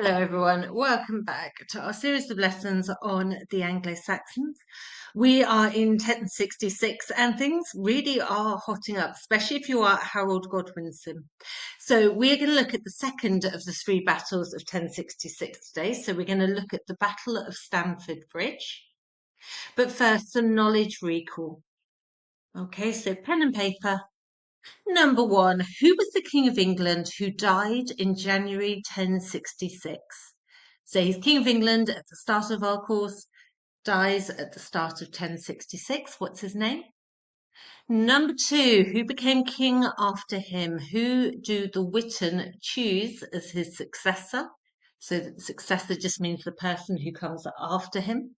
Hello, everyone. Welcome back to our series of lessons on the Anglo-Saxons. We are in 1066 and things really are hotting up, especially if you are Harold Godwinson. So we're going to look at the second of the three battles of 1066 today. So we're going to look at the Battle of Stamford Bridge. But first, some knowledge recall. Okay, so pen and paper. Number one, who was the King of England who died in January 1066? So he's King of England at the start of our course, dies at the start of 1066. What's his name? Number two, who became king after him? Who do the Witan choose as his successor? So the successor just means the person who comes after him.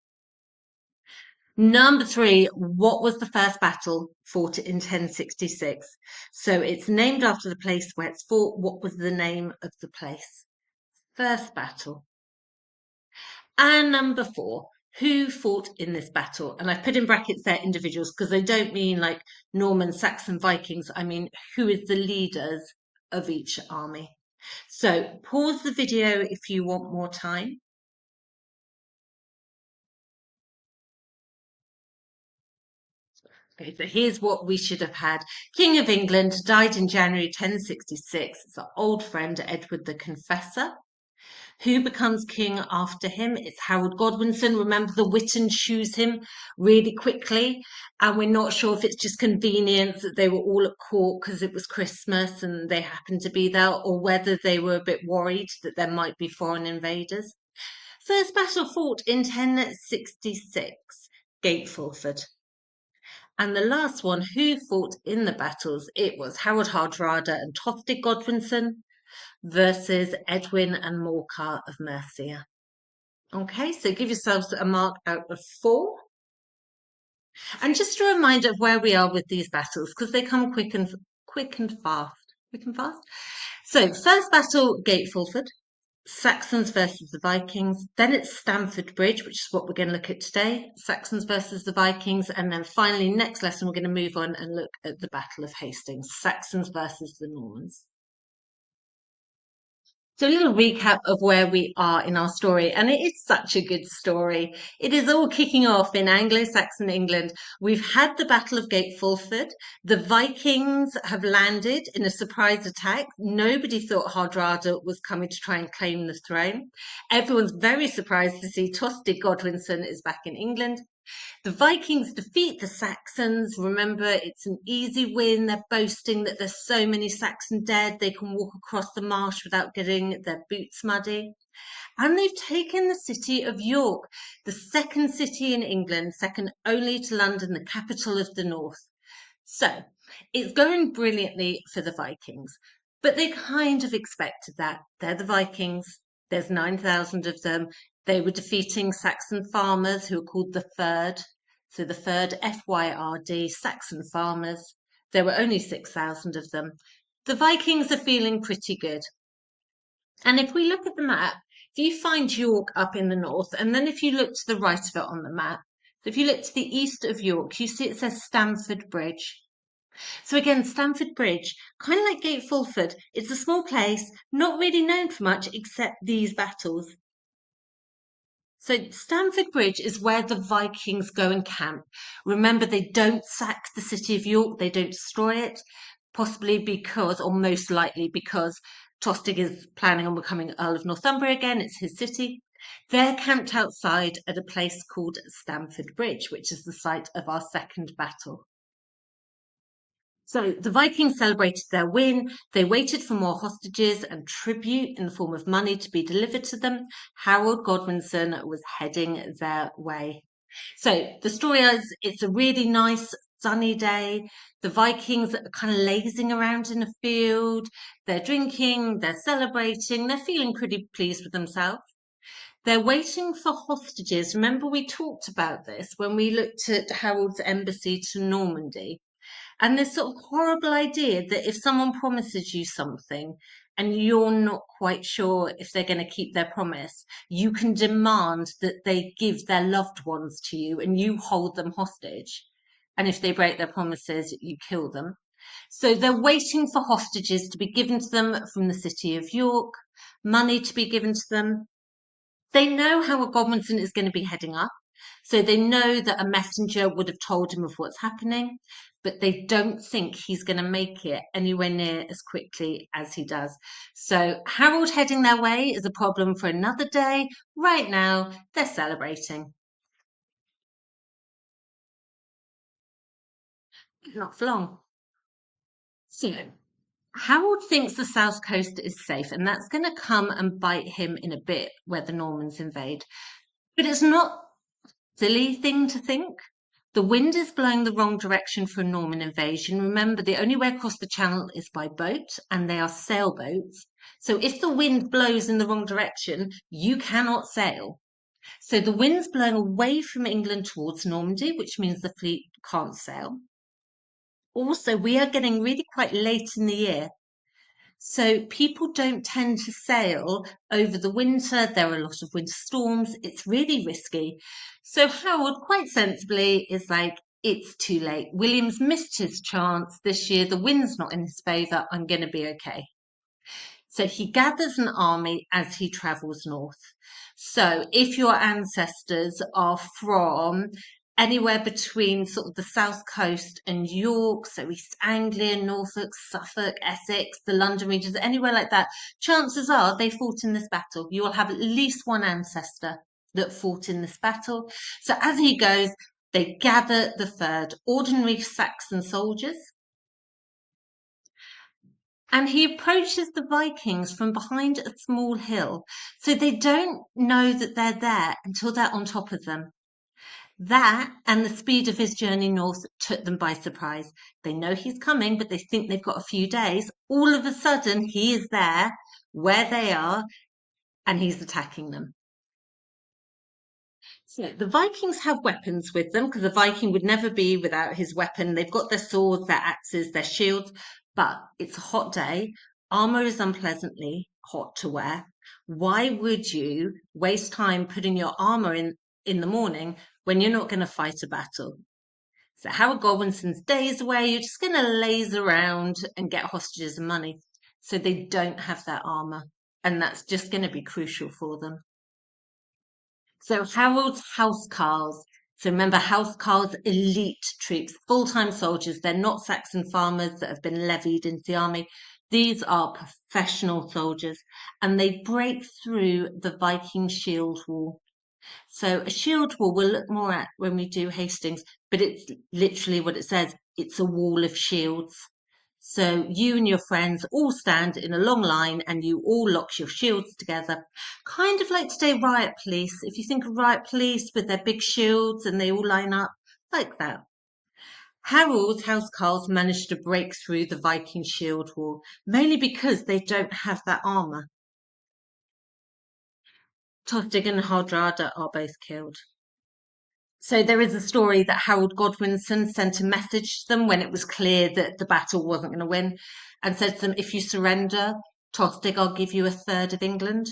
Number three, what was the first battle fought in 1066? So it's named after the place where it's fought. What was the name of the place? First battle. And number four, who fought in this battle? And I've put in brackets there individuals because they don't mean like Norman, Saxon, Vikings. I mean, who is the leaders of each army? So pause the video if you want more time. Okay, so here's what we should have had. King of England died in January 1066. It's our old friend Edward the Confessor. Who becomes king after him? It's Harold Godwinson. Remember, the Witens choose him really quickly, and we're not sure if it's just convenience that they were all at court because it was Christmas and they happened to be there, or whether they were a bit worried that there might be foreign invaders. First battle fought in 1066, Gatefulford. And the last one, who fought in the battles? It was Harold Hardrada and Tostig Godwinson versus Edwin and Morcar of Mercia. Okay, so give yourselves a mark out of 4. And just a reminder of where we are with these battles, because they come quick and fast. Quick and fast. So first battle, Gatefulford. Saxons versus the Vikings. Then it's Stamford Bridge, which is what we're going to look at today. Saxons versus the Vikings. And then finally, next lesson, we're going to move on and look at the Battle of Hastings. Saxons versus the Normans. So a little recap of where we are in our story, and it is such a good story. It is all kicking off in Anglo-Saxon England. We've had the Battle of Gatefulford. The Vikings have landed in a surprise attack. Nobody thought Hardrada was coming to try and claim the throne. Everyone's very surprised to see Tostig Godwinson is back in England. The Vikings defeat the Saxons. Remember, it's an easy win. They're boasting that there's so many Saxon dead, they can walk across the marsh without getting their boots muddy. And they've taken the city of York, the second city in England, second only to London, the capital of the north. So it's going brilliantly for the Vikings, but they kind of expected that. They're the Vikings. There's 9,000 of them. They were defeating Saxon farmers who are called the Fyrd. So the Fyrd, F-Y-R-D, Saxon farmers. There were only 6,000 of them. The Vikings are feeling pretty good. And if we look at the map, if you find York up in the north, and then if you look to the right of it on the map, so if you look to the east of York, you see it says Stamford Bridge. So again, Stamford Bridge, kind of like Gatefulford, it's a small place, not really known for much except these battles. So Stamford Bridge is where the Vikings go and camp. Remember, they don't sack the city of York, they don't destroy it, possibly because, or most likely because, Tostig is planning on becoming Earl of Northumbria again, it's his city. They're camped outside at a place called Stamford Bridge, which is the site of our second battle. So the Vikings celebrated their win. They waited for more hostages and tribute in the form of money to be delivered to them. Harold Godwinson was heading their way. So the story is, it's a really nice sunny day. The Vikings are kind of lazing around in a field. They're drinking, they're celebrating, they're feeling pretty pleased with themselves. They're waiting for hostages. Remember, we talked about this when we looked at Harold's embassy to Normandy. And this sort of horrible idea that if someone promises you something and you're not quite sure if they're going to keep their promise, you can demand that they give their loved ones to you and you hold them hostage. And if they break their promises, you kill them. So they're waiting for hostages to be given to them from the city of York. money to be given to them. They know how a Godwinson is going to be heading up. So they know that a messenger would have told him of what's happening, but they don't think he's going to make it anywhere near as quickly as he does. So Harold heading their way is a problem for another day. Right now, they're celebrating. Not for long. So Harold thinks the south coast is safe, and that's going to come and bite him in a bit where the Normans invade. But it's not a silly thing to think. The wind is blowing the wrong direction for a Norman invasion. Remember, the only way across the channel is by boat, and they are sailboats. So if the wind blows in the wrong direction, you cannot sail. So the wind's blowing away from England towards Normandy, which means the fleet can't sail. Also, we are getting really quite late in the year. So people don't tend to sail over the winter. There are a lot of winter storms. It's really risky. So Harold, quite sensibly, is like, it's too late. William's missed his chance this year. The wind's not in his favour. I'm going to be okay. So he gathers an army as he travels north. So if your ancestors are from anywhere between sort of the south coast and York, so East Anglia, Norfolk, Suffolk, Essex, the London regions, anywhere like that, chances are they fought in this battle. You will have at least one ancestor that fought in this battle. So as he goes, they gather the third, ordinary Saxon soldiers, and he approaches the Vikings from behind a small hill. So they don't know that they're there until they're on top of them. That and the speed of his journey north took them by surprise. They know he's coming, but they think they've got a few days. All of a sudden, he is there where they are and he's attacking them. So the Vikings have weapons with them because a Viking would never be without his weapon. They've got their swords, their axes, their shields, but it's a hot day. Armor is unpleasantly hot to wear. Why would you waste time putting your armor in the morning when you're not going to fight a battle? So Howard Godwinson's days away, you're just going to laze around and get hostages and money. So they don't have their armor, and that's just going to be crucial for them. So Harold's housecarls. So remember, housecarls, elite troops, full-time soldiers. They're not Saxon farmers that have been levied into the army. These are professional soldiers, and they break through the Viking shield wall. So a shield wall we'll look more at when we do Hastings, but it's literally what it says. It's a wall of shields. So you and your friends all stand in a long line and you all lock your shields together. Kind of like today Riot Police. If you think of Riot Police with their big shields and they all line up like that. Harold's housecarls managed to break through the Viking shield wall, mainly because they don't have that armour. Tostig and Hardrada are both killed. So there is a story that Harold Godwinson sent a message to them when it was clear that the battle wasn't going to win, and said to them, if you surrender, Tostig, I'll give you a third of England.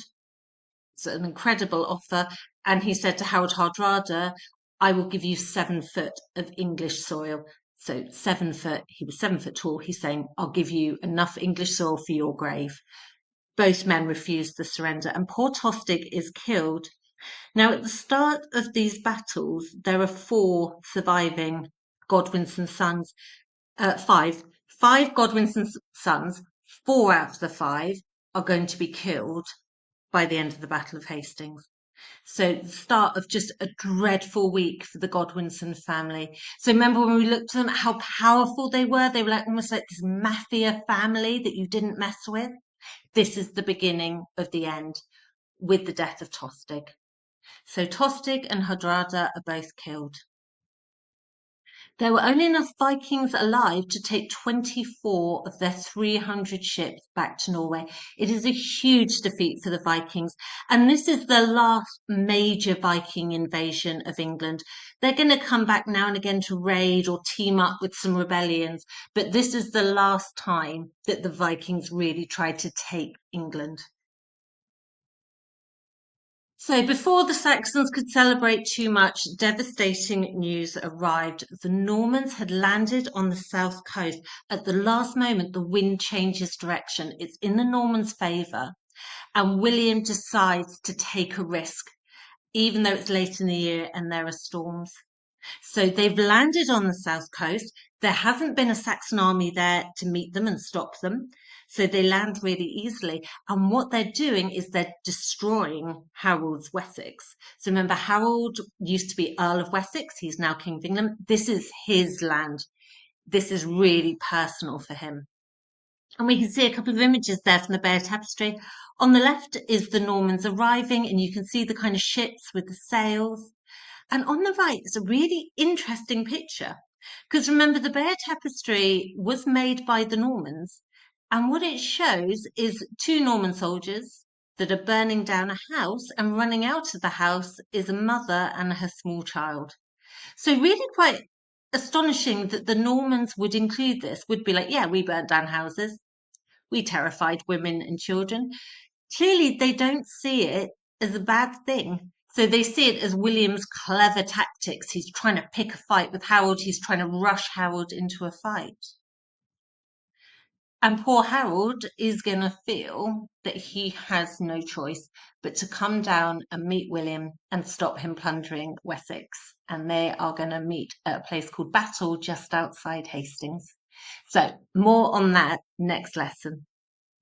It's an incredible offer. And he said to Harold Hardrada, I will give you 7 foot of English soil. So 7 foot, he was 7 foot tall. He's saying, I'll give you enough English soil for your grave. Both men refused to surrender, and poor Tostig is killed. Now, at the start of these battles, there are 4 surviving Godwinson's sons. 5. 5 Godwinson's sons, 4 out of the 5 are going to be killed by the end of the Battle of Hastings. So the start of just a dreadful week for the Godwinson family. So remember when we looked at them, how powerful they were? They were like almost like this mafia family that you didn't mess with. This is the beginning of the end with the death of Tostig. So Tostig and Hardrada are both killed. There were only enough Vikings alive to take 24 of their 300 ships back to Norway. It is a huge defeat for the Vikings, and this is the last major Viking invasion of England. They're going to come back now and again to raid or team up with some rebellions, but this is the last time that the Vikings really tried to take England. So before the Saxons could celebrate too much, devastating news arrived. The Normans had landed on the south coast. At the last moment, the wind changes direction. It's in the Normans' favour. And William decides to take a risk, even though it's late in the year and there are storms. So they've landed on the south coast. There hasn't been a Saxon army there to meet them and stop them. So they land really easily. And what they're doing is they're destroying Harold's Wessex. So remember, Harold used to be Earl of Wessex. He's now King of England. This is his land. This is really personal for him. And we can see a couple of images there from the Bear Tapestry. On the left is the Normans arriving, and you can see the kind of ships with the sails. And on the right is a really interesting picture. Because remember, the Bear Tapestry was made by the Normans. And what it shows is two Norman soldiers that are burning down a house, and running out of the house is a mother and her small child. So, really quite astonishing that the Normans would include this, would be like, yeah, we burnt down houses, we terrified women and children. Clearly, they don't see it as a bad thing. So they see it as William's clever tactics. He's trying to pick a fight with Harold. He's trying to rush Harold into a fight. And poor Harold is going to feel that he has no choice but to come down and meet William and stop him plundering Wessex. And they are going to meet at a place called Battle just outside Hastings. So more on that next lesson.